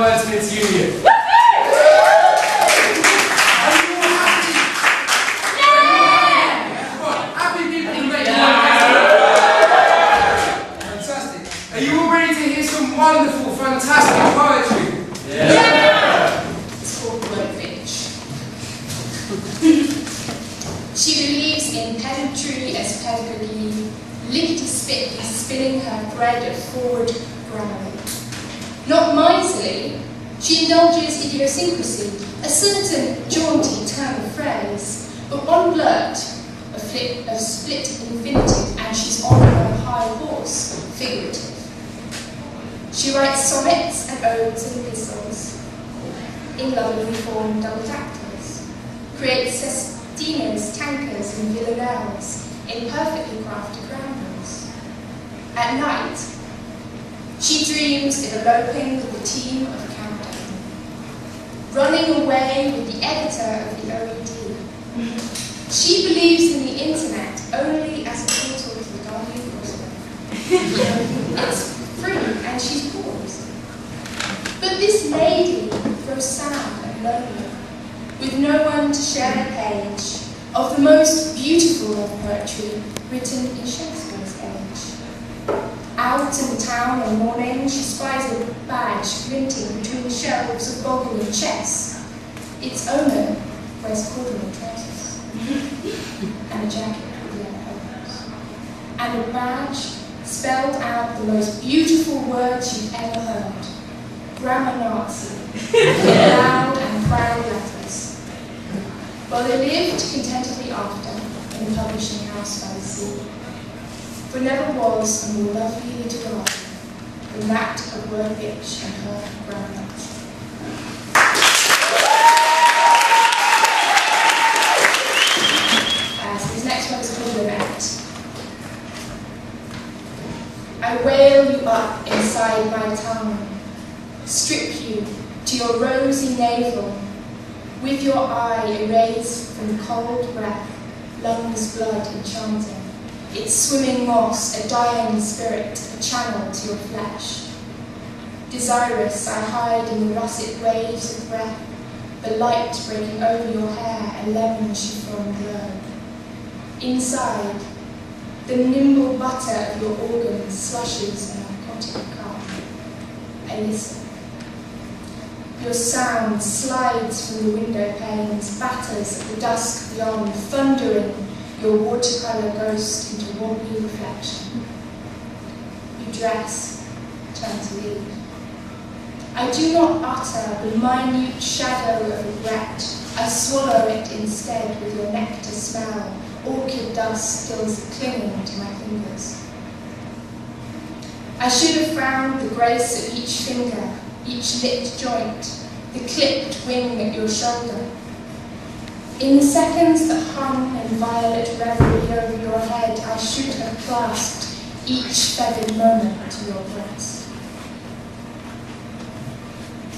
Wordsmiths Union. Happy people who make fantastic. Are you all ready to hear some wonderful, fantastic poetry? Yeah! It's called Wordsmiths. She believes in pedantry as pedagogy, lickety-spitly spinning her thread of forward grammar. Not miserly, she indulges idiosyncrasy, a certain jaunty turn of phrase, but one blurt, a split infinitive, and she's on her high horse, figurative. She writes sonnets and odes and epistles, in lovely form double dactyls, creates sestinas, tankers, and villanelles, in perfectly crafted roundels. At night, she dreams of eloping with the team of Countdown, running away with the editor of the OED. She believes in the internet only as a portal to the Guardian Crossway. It's free and she's paused. But this lady grows sad and lonely, with no one to share a page of the most beautiful of poetry written in Shakespeare's age. Out in the town one morning, she spies a badge glinting between the shelves of boggin and chess. Its owner wears corduroy trousers and a jacket with yellow hose, and a badge spelled out the most beautiful words you've ever heard. Grammar Nazi, in loud and proud letters. Well, they lived contentedly after in the publishing house by the sea. For never was a more lovely little girl than that of Wordsmiths and her grandmother. This next one is called Lament. I wail you up inside my tongue, strip you to your rosy navel, with your eye erased from the cold breath, lungs blood enchanting. Its swimming moss, a dying spirit, a channel to your flesh. Desirous, I hide in the russet waves of breath, the light breaking over your hair, a lemon chiffon glow. Inside, the nimble butter of your organs slushes a narcotic cup. I listen. Your sound slides from the window panes, batters at the dusk beyond, thundering your watercolour ghost into wobbly reflection. You dress, turn to leave. I do not utter the minute shadow of regret. I swallow it instead with your nectar smell. Orchid dust still clinging to my fingers. I should have found the grace of each finger, each lipped joint, the clipped wing at your shoulder. In the seconds that hung in violet reverie over your head, I should have clasped each feathered moment to your breast.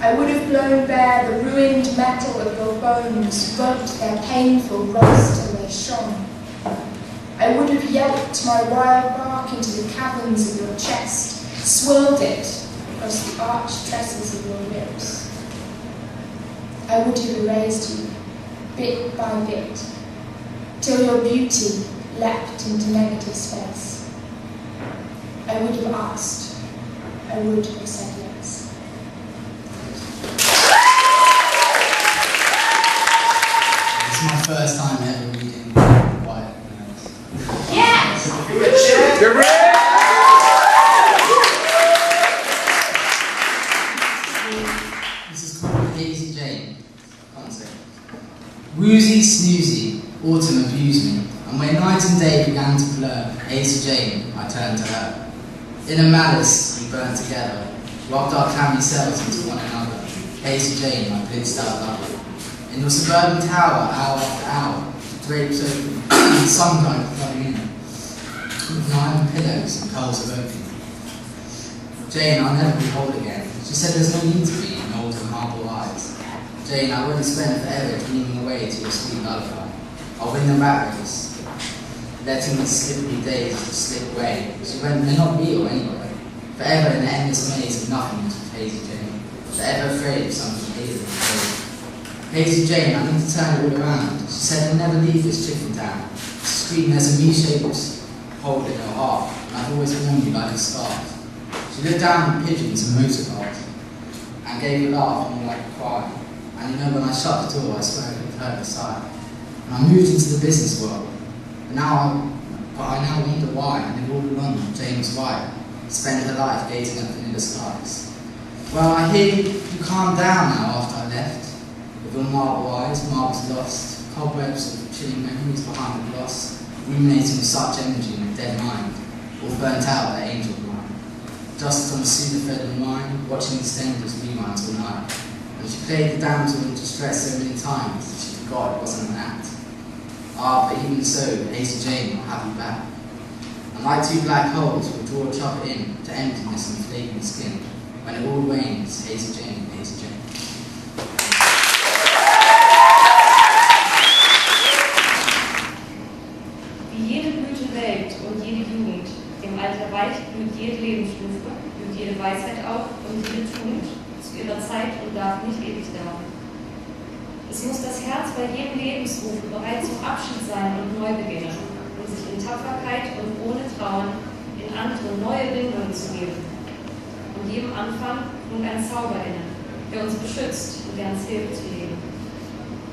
I would have blown bare the ruined metal of your bones, rubbed their painful rust till they shone. I would have yelped my wild bark into the caverns of your chest, swirled it across the arched tresses of your lips. I would have erased you, bit by bit, till your beauty leapt into negative space. I would have asked, I would have said yes. It's my first time ever reading quiet. Yes! You're ready? This is called Hazy Jane. Can't say. Woozy snoozy, autumn abused me, and when night and day began to blur, Hazy Jane, I turned to her. In a malice we burned together, robbed our clammy selves into one another. Hazy Jane, my blitzed out love. In your suburban tower, hour after hour, drapes open, sunlight flooding in, with iron pillows and curls of oaken. Jane, I'll never be whole again. She said there's no need to be in old and marble eyes. Jane, I wouldn't spend forever dreaming away to your sweet lullaby. I'll win the rat race, letting these slippery days just slip away, when they're not real anyway. Forever in the endless maze of nothingness with Hazy Jane, forever afraid of something hazy and cold. Hazy Jane, I need to turn it all around. She said I'll never leave this chicken town. She screamed there's a me-shaped hole in her heart, and I've always worn you like a scarf. She looked down at pigeons and motor cars, and gave a laugh more like a cry. And you know, when I shut the door, I swear I could have heard her sigh. And I moved into the business world, but I now wonder why, and if all along Jane was right, spent her life gazing up into the skies. Well, I hear you calmed down now after I left, with your marble eyes, marbles lost, cobwebs of chilling memories behind the gloss, ruminating with such energy in a dead mind, all burnt out by angel blind. Just on the Sudafed and wine, watching the standards rewind till night. And she played the damsel in distress so many times that she forgot it wasn't an act. Ah, but even so, Hazy Jane will have you back. And like two black holes, we'll draw each other in to emptiness and flaking skin. When it all wanes, Hazy Jane, Hazy Jane. Wie jede Blüte welkt und jede Jugend, im Alter weicht blüht jede Lebensstufe, blüht jede Weisheit auf und jede Tugend zu ihrer Zeit und darf nicht ewig dauern. Es muss das Herz bei jedem Lebensruf bereit zum Abschied sein und neu beginnen, um sich in Tapferkeit und ohne Trauern in andere neue Bindungen zu geben. Und jedem Anfang nun ein Zauber innen, der uns beschützt und der uns hilft zu leben.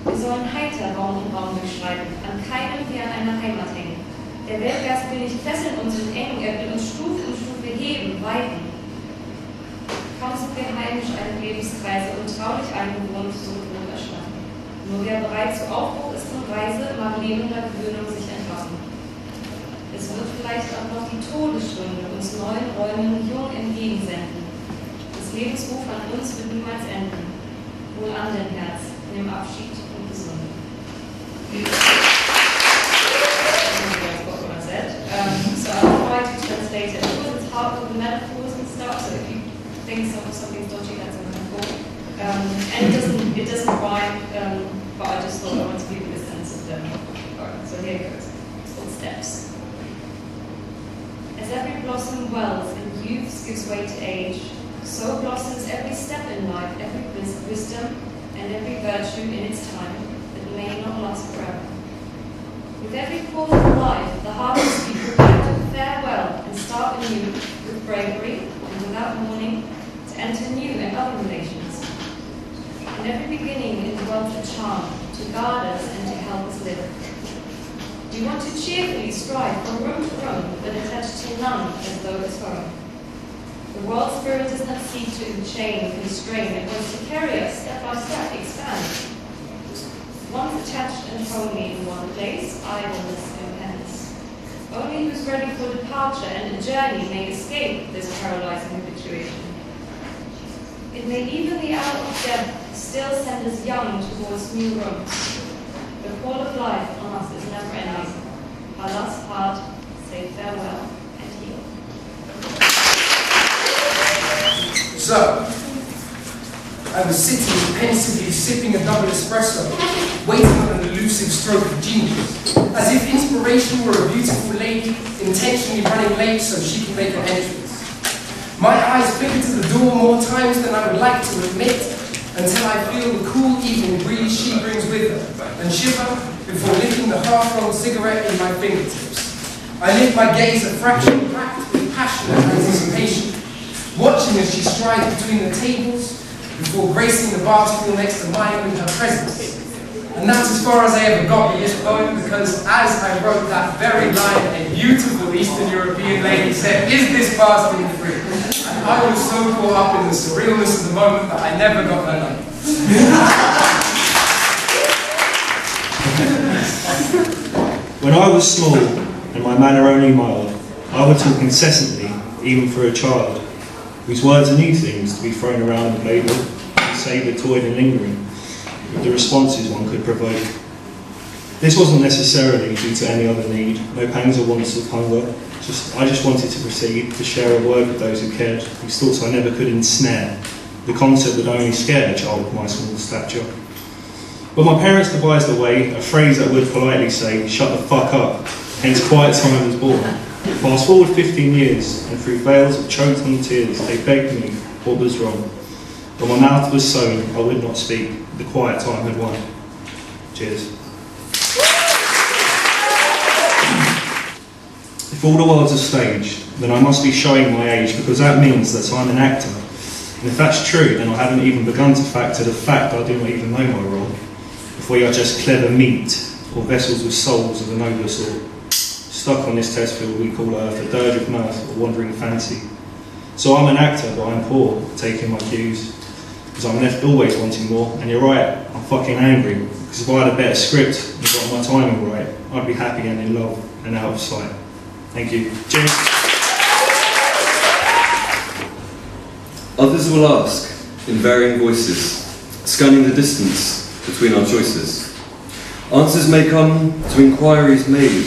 Wir sollen heiter Raum und Raum durchschreiten, an keinem wie an einer Heimat hängen. Der Weltgeist will nicht fesseln uns und engen, er will uns Stufe um Stufe heben, weiten. Kaum sind wir heimisch einem Lebenskreise und traulich eingewohnt, so wohl erschaffen. Nur wer bereit zu Aufbruch ist und Reise, mag lebender Gewöhnung sich entwaffen. Es wird vielleicht auch noch die Todesstunde uns neuen Räumen jung entgegensenden. Das Lebensruf an uns wird niemals enden. Wohl an dein Herz, nimm Abschied und Gesunde. So I'll try to translate it. Of course, it's hard with the metaphors and stuff, so if you think something's dodgy, that's a metaphor. And it doesn't rhyme, but I just thought I wanted to give you a sense of them. Alright, so here it goes. It's called Steps. As every blossom wells and youth gives way to age, so blossoms every step in life, every wisdom and every virtue in its time, that may not last forever. With every pause of life, the heart must be prepared to farewell and start anew with bravery and without mourning to enter new and other relations. In every beginning indwells a charm to guard us and to help us live. We want to cheerfully strive from room to room, but attached to none as though it's home. The world spirit does not seek to enchain, constrain, it wants to carry us step by step, expand. Once attached and homely in one place, idleness impends. Only who's ready for departure and a journey may escape this paralyzing habituation. It may even the hour of death still send us young towards new roads. The call of life on us is never ending. Our last heart say farewell and heal. So, I was sitting pensively sipping a double espresso, waiting on an elusive stroke of genius, as if inspiration were a beautiful lady intentionally running late so she can make an entrance. My eyes flicker to the door more times than I would like to admit, until I feel the cool evening breeze she brings with her, and shiver before licking the half-rolled cigarette in my fingertips. I lift my gaze a fraction cracked with passionate anticipation, watching as she strides between the tables before gracing the bar stool next to mine with her presence. And that's as far as I ever got with this poem, because as I wrote that very line, a beautiful Eastern European lady said, "Is this bar stool free?" And I was so caught up in the surrealness of the moment that I never got her number. When I was small, and my manner only mild, I would talk incessantly, even for a child, whose words are new things to be thrown around and played with, savoured, toyed and lingering, with the responses one could provoke. This wasn't necessarily due to any other need, no pangs or wants of hunger, I just wanted to proceed to share a word with those who cared, whose thoughts I never could ensnare. The concept would only scare a child of my small stature. But my parents devised a way, a phrase that would politely say, "Shut the fuck up," hence quiet time was born. Fast forward 15 years, and through veils of choked on tears, they begged me what was wrong. When my mouth was sewn, I would not speak, the quiet time had won. Cheers. If all the world's a stage, then I must be showing my age, because that means that I'm an actor. And if that's true, then I haven't even begun to factor the fact I do not even know my role. If we are just clever meat, or vessels with souls of a nobler sort, stuck on this test field we call Earth, a dirge of mirth or wandering fancy. So I'm an actor, but I'm poor at taking my cues, because I'm left always wanting more. And you're right, I'm fucking angry, because if I had a better script and got my timing right, I'd be happy and in love and out of sight. Thank you. Cheers. Others will ask, in varying voices, scanning the distance between our choices. Answers may come to inquiries made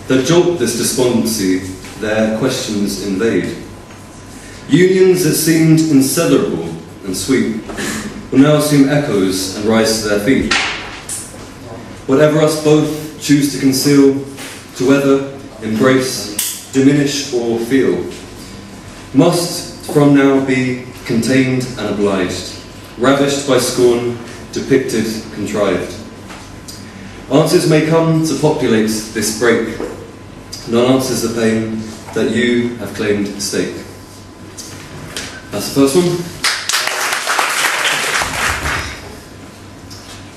that jolt this despondency, their questions invade. Unions that seemed inseparable and sweet will now assume echoes and rise to their feet. Whatever us both choose to conceal, to weather, embrace, diminish or feel, must from now be contained and obliged, ravished by scorn, depicted, contrived. Answers may come to populate this break. None answers the pain that you have claimed at stake. That's the first one.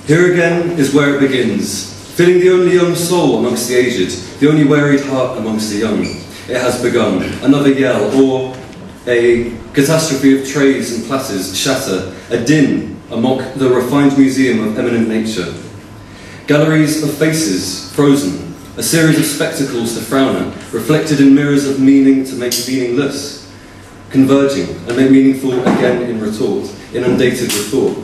Here again is where it begins, filling the only young soul amongst the aged, the only wearied heart amongst the young. It has begun. Another yell, or a catastrophe of trays and platters shatter, a din amok the refined museum of eminent nature. Galleries of faces frozen, a series of spectacles to frown at, reflected in mirrors of meaning to make meaningless, converging and made meaningful again in retort, inundated with thought.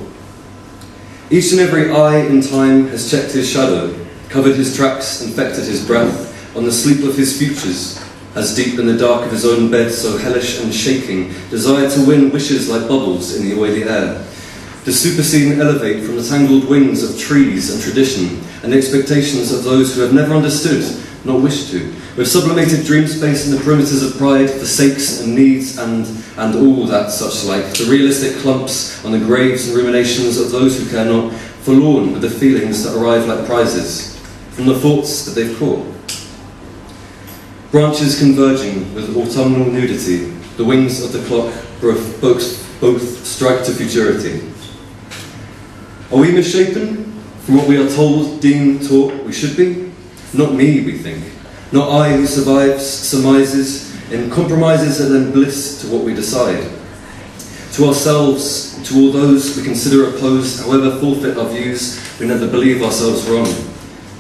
Each and every eye in time has checked his shadow, covered his tracks, infected his breath, on the sleep of his futures, as deep in the dark of his own bed, so hellish and shaking, desired to win wishes like bubbles in the oily air, to supersede and elevate from the tangled wings of trees and tradition, and the expectations of those who have never understood, nor wished to, with sublimated dream space in the perimeters of pride, for sakes and needs and all that such like, the realistic clumps on the graves and ruminations of those who care not, forlorn with the feelings that arrive like prizes, from the thoughts that they've caught. Branches converging with autumnal nudity, the wings of the clock both strike to futurity. Are we misshapen from what we are told, deemed, taught we should be? Not me, we think. Not I who survives, surmises, and compromises and then bliss to what we decide. To ourselves, to all those we consider opposed, however forfeit our views, we never believe ourselves wrong.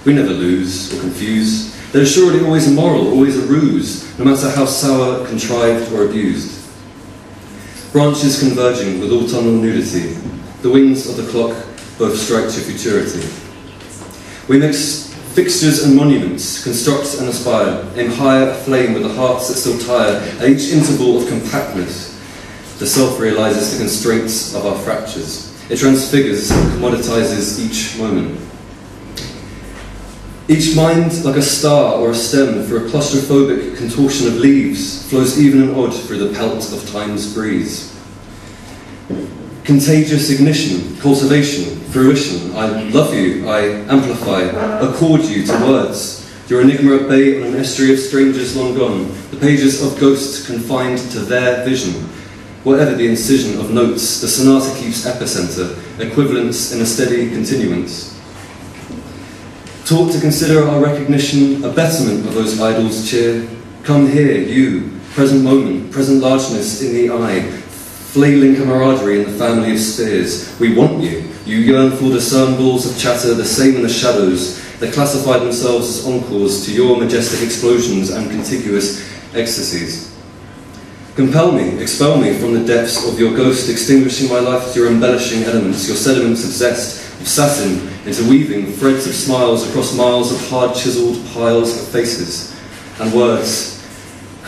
We never lose or confuse. There is surely always a moral, always a ruse, no matter how sour, contrived, or abused. Branches converging with autumnal nudity, the wings of the clock both strike to futurity. We mix fixtures and monuments, construct and aspire, aim higher aflame with the hearts that still tire, at each interval of compactness. The self realizes the constraints of our fractures. It transfigures and commoditizes each moment. Each mind, like a star or a stem, through a claustrophobic contortion of leaves, flows even and odd through the pelt of time's breeze. Contagious ignition, cultivation, fruition, I love you, I amplify, accord you to words. Your enigma at bay on an estuary of strangers long gone, the pages of ghosts confined to their vision. Whatever the incision of notes, the sonata keeps epicenter, equivalence in a steady continuance. Taught to consider our recognition a betterment of those idols' cheer. Come here, you, present moment, present largeness in the eye, flailing camaraderie in the family of spheres. We want you. You yearn for discernibles of chatter, the same in the shadows, that classify themselves as encores to your majestic explosions and contiguous ecstasies. Compel me, expel me from the depths of your ghost, extinguishing my life with your embellishing elements, your sediments of zest, of satin, interweaving threads of smiles across miles of hard-chiseled piles of faces and words